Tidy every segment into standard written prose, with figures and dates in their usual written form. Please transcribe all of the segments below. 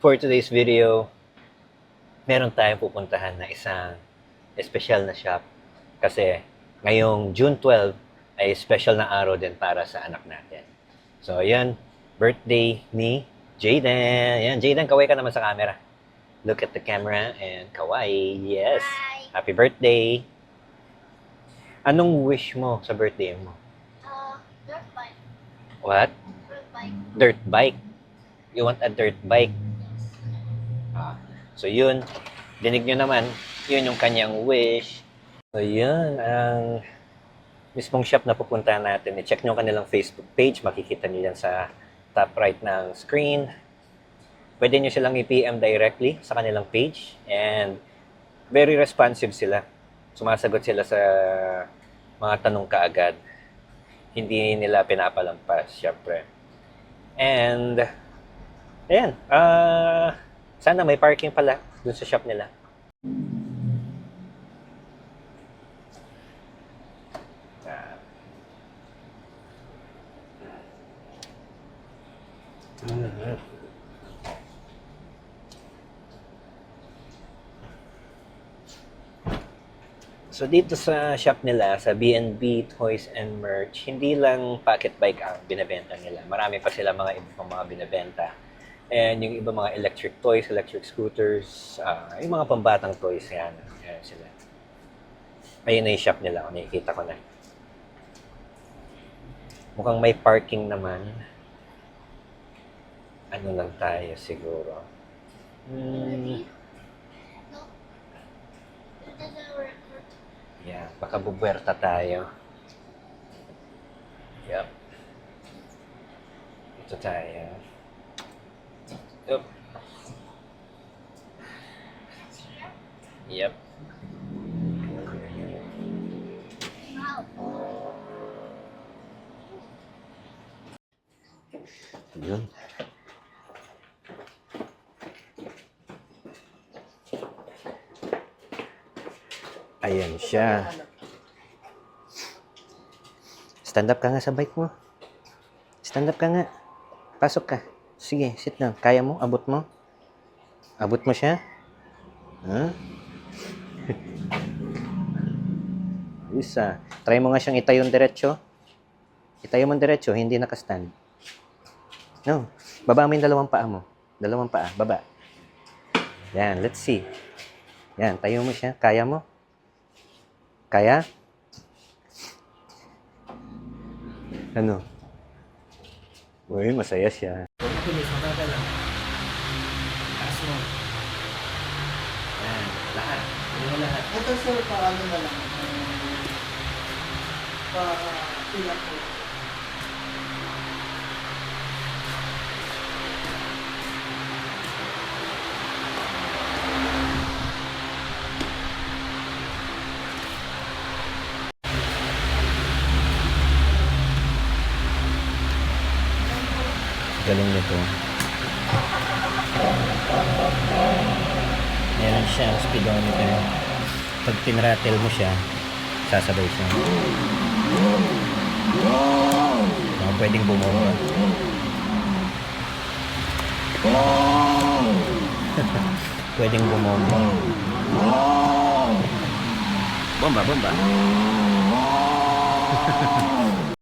for today's video, meron tayong pupuntahan na isang espesyal na shop. Kasi ngayong June 12 ay special na araw din para sa anak natin. So, ayan, birthday ni Jayden. Ayan, Jayden, kaway ka naman sa camera. Look at the camera and kaway. Yes. Hi. Happy birthday. Anong wish mo sa birthday mo? Dirt bike. What? Dirt bike. Dirt bike. You want a dirt bike? So yun, dinig nyo naman, yun yung kanyang wish. So yun, ang mismong shop na pupuntahan natin. I-check nyo kanilang Facebook page, makikita nyo yan sa top right ng screen. Pwede nyo silang i-PM directly sa kanilang page. And very responsive sila. Sumasagot sila sa mga tanong kaagad. Hindi nila pinapalampas, syempre. And, ayan, sana may parking pala dun sa shop nila. So dito sa shop nila, sa B&B Toys and Merch, hindi lang pocket bike ang binebenta nila. Marami pa sila mga iba pang mga binebenta. And yung iba mga electric toys, electric scooters, yung mga pambatang toys yan. Yan sila. Ayun na yung shop nila, nakikita ko na. Mukhang may parking naman. Ano lang tayo siguro. No. It doesn't work. Yeah, baka bubuerta tayo. Yep. Ito tayo. Yep. Yep. Yun. Ayan siya. Stand up ka nga sa bike mo. Stand up ka nga. Pasok ka. Sige, sit down. Kaya mo? Abot mo? Abot mo siya? Huh? Isa. Try mo nga siyang itayo diretso. Itayo mo diretso, hindi nakastand. No. Baba mo yung dalawang paa mo. Dalawang paa. Baba. Yan, let's see. Yan, tayo mo siya. Kaya mo? Kaya? Ano? Uy, masaya siya. Bilis, maganda lang. Taas mo. Yan, lahat. Ano mo lahat? Ito sir, paano na lang? Pila po. Galing nito. Meron siya speedometer. Pag tinrattle mo siya, sasabay siya. Pwedeng bumomba. Pwedeng bumomba. Bomba, bomba.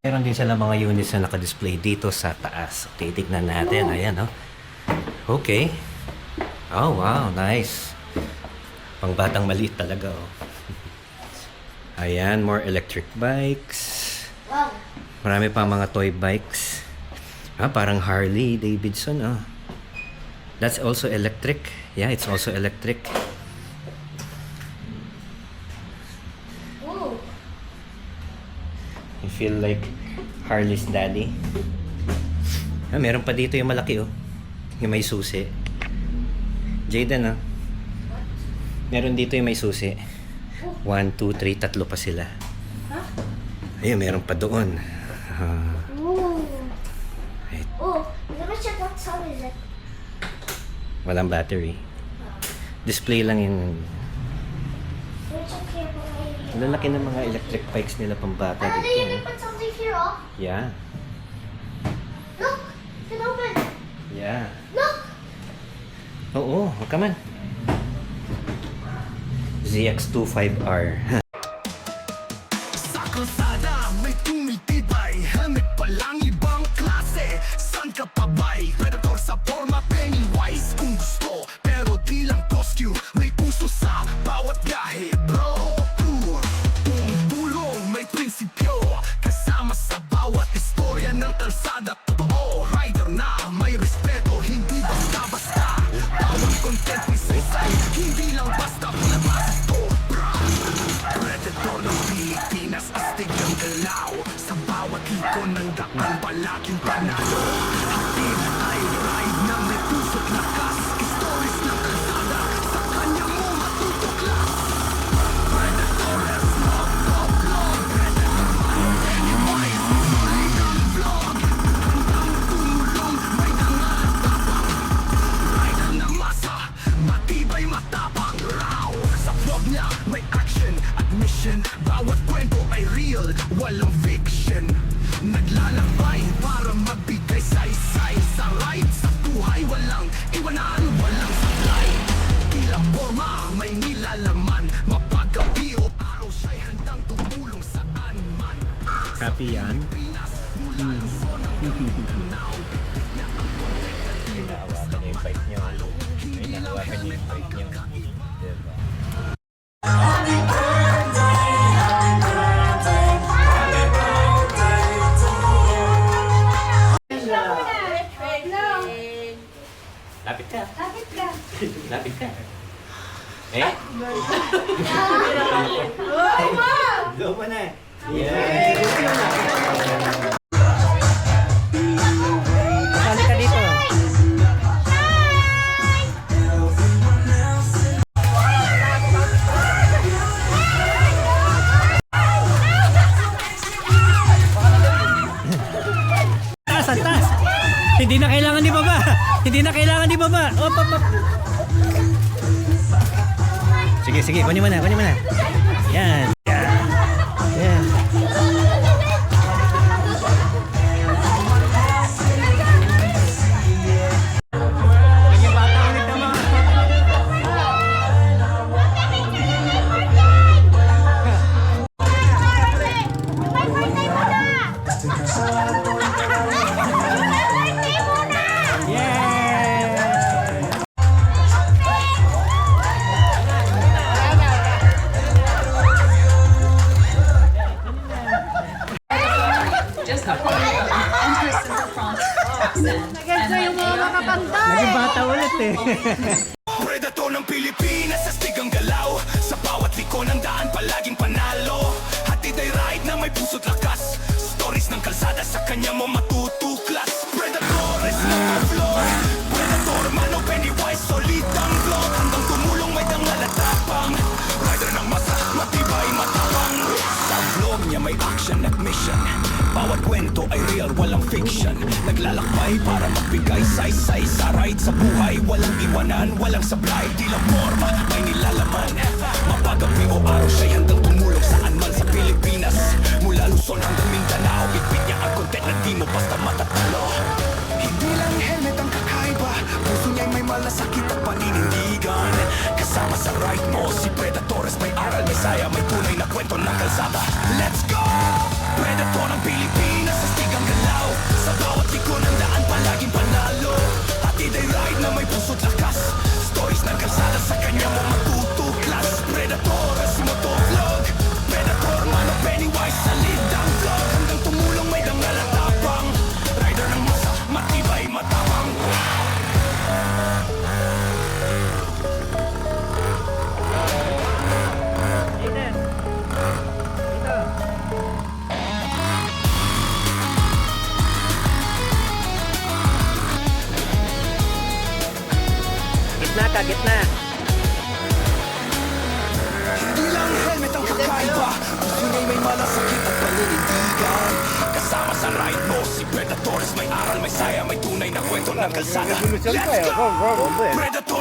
Meron din sila mga units na naka-display dito sa taas. Titignan natin. Ayan, oh. Okay. Oh, wow. Nice. Pang batang maliit talaga, oh. Ayan, more electric bikes. Wow. Marami pa mga toy bikes. Parang Harley Davidson, oh. That's also electric. Yeah, it's also electric. Ooh. You feel like Harley's daddy. Meron pa dito yung malaki, oh. Yung may susi. Jayden, oh. Meron dito yung may susi. 1, 2, 3, tatlo pa sila. Ayun, meron pa doon. Ooh. Wait, Oh, let me check what sound is it. walang battery. Display lang yun. Let me check here. Ang lalaki ng mga electric bikes nila pang bata They dito. even put something here, oh. Yeah. Look, it's open. Yeah. Look. Oo, come on. ZX25R. Sa kalsada may tumitibay, helmet pa lang ibang klase. San ka pa ba'y? Predator sa forma, Pennywise kung gusto, pero di lang costume. May puso sa bawat gahe, bro. Tulong may prinsipyo, kasama sa bawat istorya ng kalsada. Totoo, rider na may respeto, hindi basta-basta. Bawat content may saysay, hindi lang basta palabas ito. Predator ng Pilipinas, astig ang galaw. Sa bawat liko ng daan, palaging panalo. Hatid ay ride na may puso't lakas. Stories ng kalsada, sa kanya mo matutuklas. Predator has love, love, love. Predator man, iwais mo ay ng vlog. Hanggang tumulong, may dangal at tapang. Rider ng masa, matibay matapang raw. Sa vlog niya may action at mission. Bawat kwento ay real, walang fiction. Naglalakbay para magbigay saysay. Sa ride, sa buhay, walang iwanan, walang sablay. Tila forma, may nilalaman. Mapagabi o araw siya'y handang tumulong saan man. Happy yan? Hinahawakan niya yung bike niyo. Hinahawakan niya yung bike niyo. Diba? Lapit ka. Lapit ka. Lapit ka. Eh? Go mo na. Yeah. Sali ka dito. Taas, ang taas. Hindi na kailangan ibaba. Hindi na kailangan ibaba. Op, op, op. Sige, sige. Kunin mo na, kunin mo na. Yan. Yan. Yan. My birthday muna! My birthday muna! Yeah! Just a product enter Center France accent and then Naging bata ulit eh. Predator ng Pilipinas, astig ang galaw. Sa bawat liko ng daan, palaging panalo. Hatid ay ride na may puso't lakas. Stories ng kalsada, sa kanya mo matutuklas. Predator is not a floor. Predator man o Pennywise, solid ang vlog. Hanggang tumulong may dangal at tapang. Rider ng masa, matibay matapang. Sa vlog niya may action at mission. Bawat kwento ay real, walang fiction. Naglalakbay para magbigay saysay. Sa ride, sa buhay, walang iwanan, walang sablay. Di lang forma, may nilalaman. Mapagabi o araw siya'y handang tumulong saan man sa Pilipinas. Mula Luzon hanggang Mindanao, bitbit niya ang content na di mo basta matatalo. Hindi lang helmet ang kakaiba, puso niya'y may malasakit at paninindigan. Kasama sa ride mo, si Predatores may aral, may saya, may tunay na kwento ng kalsada. Let's go! Predator ng Pilipinas, astig ang galaw. Sa bawat liko ng daan, palaging panalo. Hatid ay ride na may puso't lakas. Stories ng kalsada, sa kanya mo matutuklas. Predator, si motovlog. Predator man o Pennywise, salid ang vlog. Hanggang tumulong may dangal at tapang. Rider ng masa, matibay matapang. Gitna ka, gitna. Hindi lang helmet ang kakaiba, puso niya'y may malasakit at paninindigan. Kasama sa ride mo, si Predatores may aral, may saya, may tunay na kwento ng kalsada. Let's go! Predator